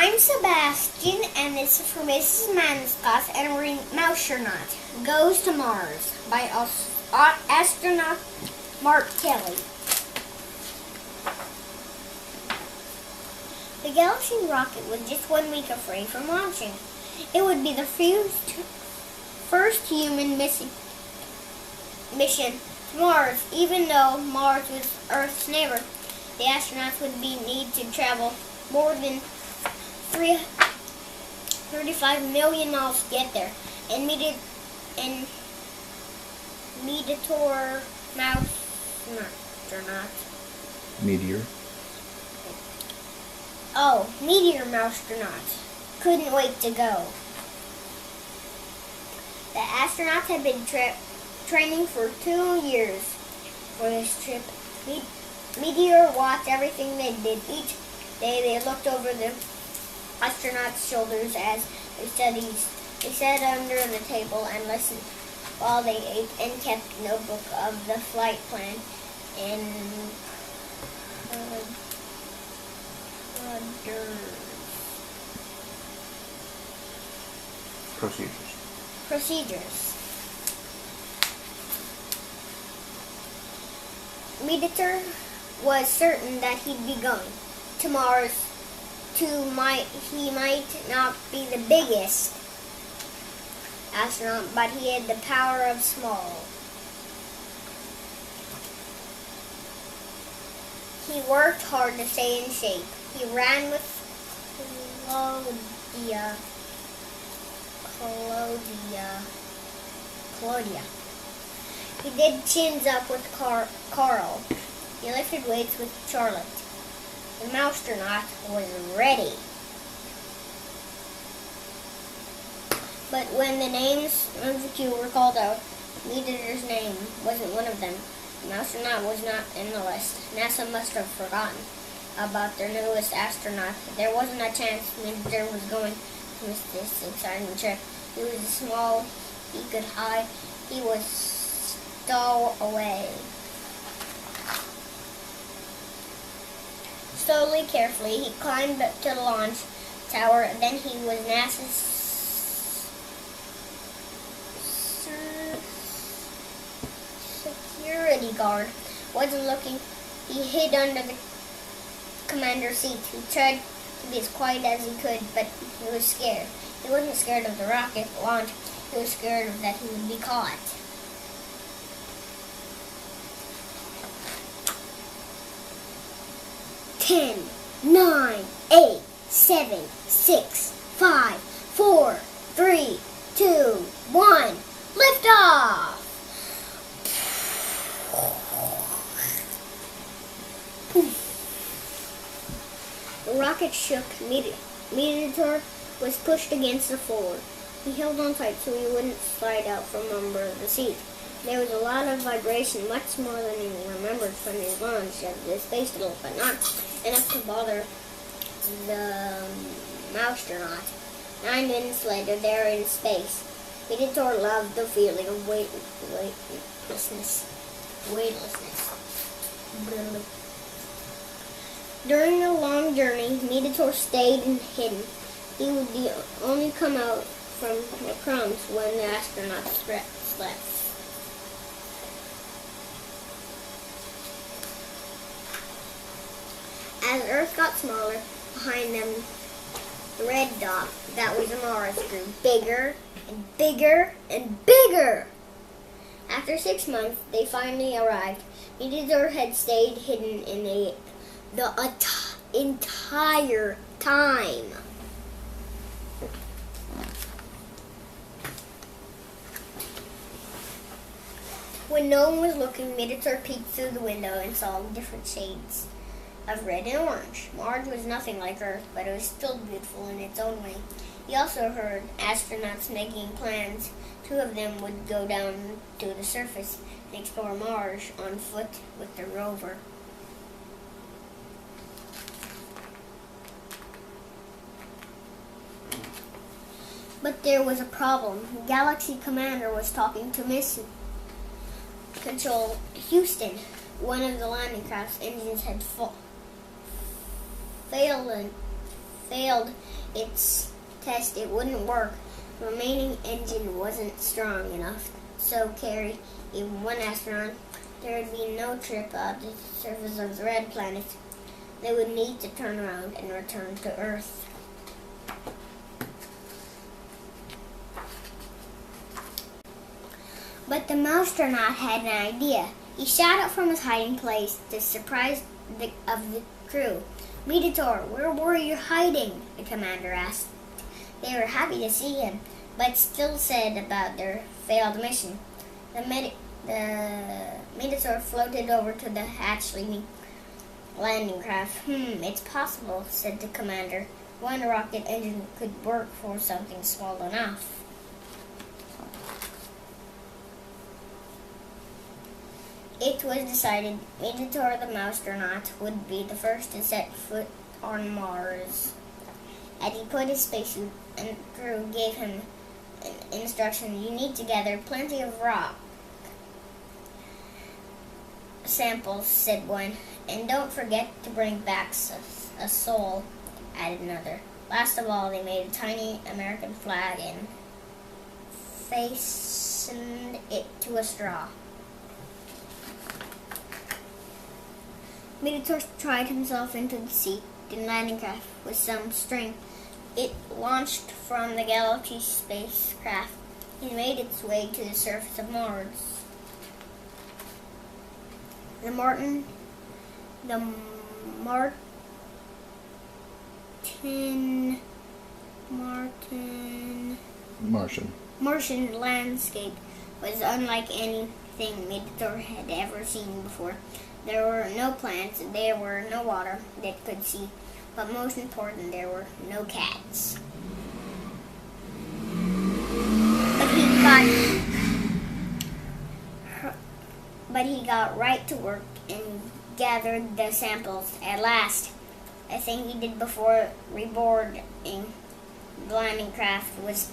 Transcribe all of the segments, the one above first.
I'm Sebastian, and this is for Mrs. Mann's class, and we're in Mousetronaut Goes to Mars by Astronaut Mark Kelly. The Galaxy rocket was just 1 week away from launching. It would be the first human mission to Mars. Even though Mars was Earth's neighbor, the astronauts would need to travel more than 35 million miles to get there. And Mousetronaut Meteor Mousetronaut couldn't wait to go. The astronauts had been training for 2 years for this trip. Meteor watched everything they did. Each day they looked over the astronauts' shoulders as they studied. They sat under the table and listened while they ate and kept a notebook of the flight plan and procedures. Meteor was certain that he'd be going to Mars. He might not be the biggest astronaut, but he had the power of small. He worked hard to stay in shape. He ran with Claudia. He did chins up with Carl. He lifted weights with Charlotte. The Mousetronaut was ready. But when the names of the queue were called out, Meteor's name wasn't one of them. The Mousetronaut was not in the list. NASA must have forgotten about their newest astronaut. There wasn't a chance Meteor was going to miss this exciting trip. He was small, he could hide, he was stowaway. Slowly, carefully, he climbed up to the launch tower. Then he was NASA's security guard. Wasn't looking. He hid under the commander's seat. He tried to be as quiet as he could, but he was scared. He wasn't scared of the rocket launch. He was scared that he would be caught. Ten, 9, 8, 7, 6, 5, 4, 3, 2, 1. Lift off! The rocket shook. Meteor was pushed against the floor. He held on tight so he wouldn't slide out from under the seat. There was a lot of vibration, much more than he remembered from his launch of the space shuttle, but not enough to bother the Mousetronaut. 9 minutes later, they were in space. Meteor loved the feeling of weightlessness. During the long journey, Meteor stayed hidden. He would only come out from the crumbs when the astronauts slept. As Earth got smaller, behind them, the red dot that was Mars grew bigger and bigger and bigger. After 6 months, they finally arrived. Meteor had stayed hidden in the entire time. When no one was looking, Meteor peeked through the window and saw different shades of red and orange. Mars was nothing like Earth, but it was still beautiful in its own way. He also heard astronauts making plans. 2 of them would go down to the surface and explore Mars on foot with the rover. But there was a problem. The Galaxy commander was talking to Mission Control Houston. One of the landing craft's engines had failed its test, it wouldn't work. The remaining engine wasn't strong enough so carry even one astronaut. There would be no trip on the surface of the red planet. They would need to turn around and return to Earth. But the Mousetronaut had an idea. He shot up from his hiding place to surprise the crew. "Meditor, where were you hiding?" the commander asked. They were happy to see him, but still said about their failed mission. The Meditor floated over to the hatch-leading landing craft. It's possible," said the commander. "One rocket engine could work for something small enough." It was decided Minotaur the Mousetronaut would be the first to set foot on Mars. As he put his spacesuit and crew gave him instruction, "You need to gather plenty of rock samples," said one, "and don't forget to bring back a soul," added another. Last of all, they made a tiny American flag and fastened it to a straw. Minotaur tried himself into the seat and landing craft with some strength. It launched from the Galaxy spacecraft and made its way to the surface of Mars. Martian landscape was unlike anything Minotaur had ever seen before. There were no plants, there were no water that could see, but most important, there were no cats. But he got right to work and gathered the samples. At last, a thing he did before reboarding the landing craft was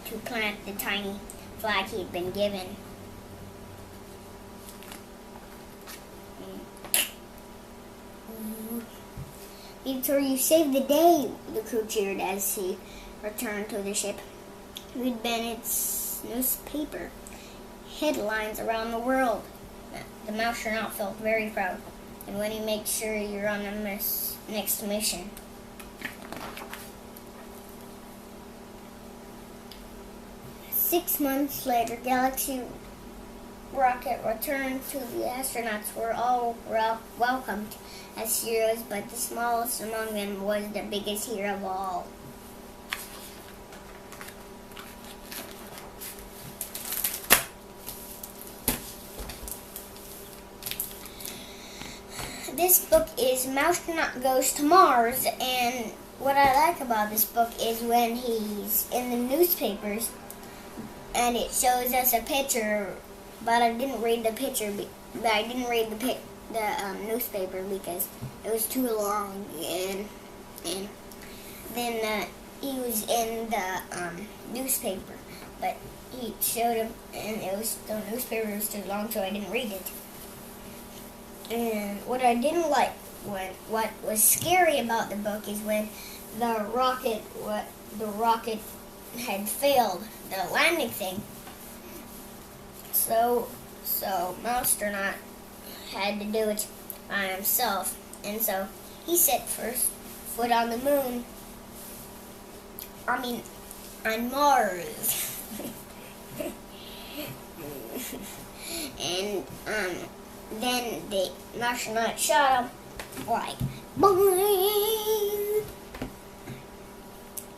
to plant the tiny flag he'd been given. "Minotaur, you saved the day," the crew cheered as he returned to the ship. Read Bennett's newspaper headlines around the world. The Mousetronaut felt very proud, and when he makes sure you're on the next mission. Six months later, Galaxy rocket returned to the astronauts. Were all welcomed as heroes, but the smallest among them was the biggest hero of all. This book is Mousetronaut Goes to Mars, and what I like about this book is when he's in the newspapers and it shows us a picture, but I didn't read the picture, but I didn't read the newspaper because it was too long, and then he was in the newspaper, but he showed him, and the newspaper was too long, so I didn't read it. And what I didn't like, what was scary about the book is when the rocket had failed, the landing thing. So Mousetronaut had to do it by himself, and so he set first foot on the moon. On Mars. And then the Mousetronaut shot him like boing,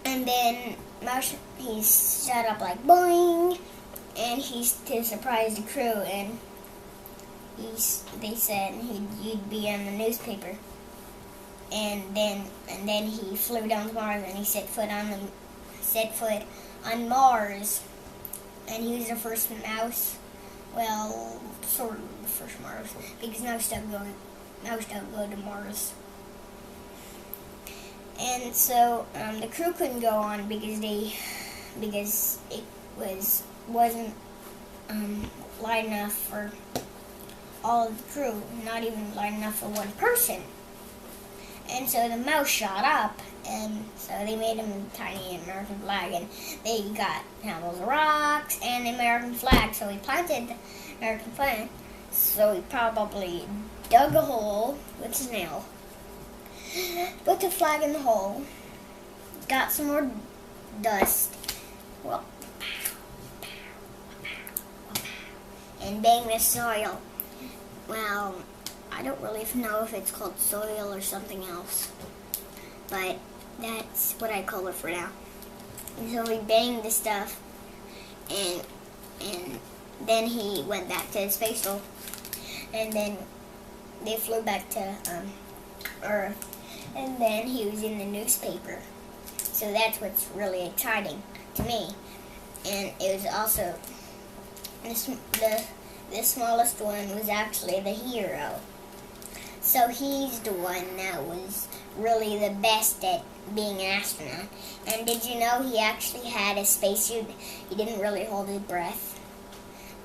and then he shot up like boing, and he's to surprise the crew, and they said you'd be on the newspaper, and then he flew down to Mars, and he set foot on Mars, and he was the first mouse. Well, sort of the first Mars, because now don't go to Mars. And so the crew couldn't go on because it wasn't light enough for all of the crew, not even light enough for one person. And so the mouse shot up and they made him a tiny American flag, and they got handles of rocks and the American flag. So he planted the American flag. So he probably dug a hole with his nail, put the flag in the hole, got some more dust, well, and banged the soil. Well, I don't really know if it's called soil or something else, but that's what I call it for now. And so he banged the stuff, and then he went back to his space shuttle, and then they flew back to Earth, and then he was in the newspaper. So that's what's really exciting to me. And it was also the smallest one was actually the hero. So he's the one that was really the best at being an astronaut. And did you know he actually had a spacesuit? He didn't really hold his breath.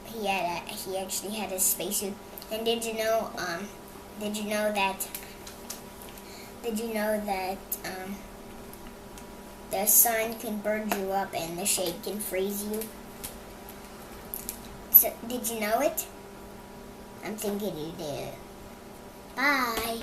He actually had a spacesuit. And did you know that the sun can burn you up and the shade can freeze you? So, did you know it? I'm thinking you did. Bye.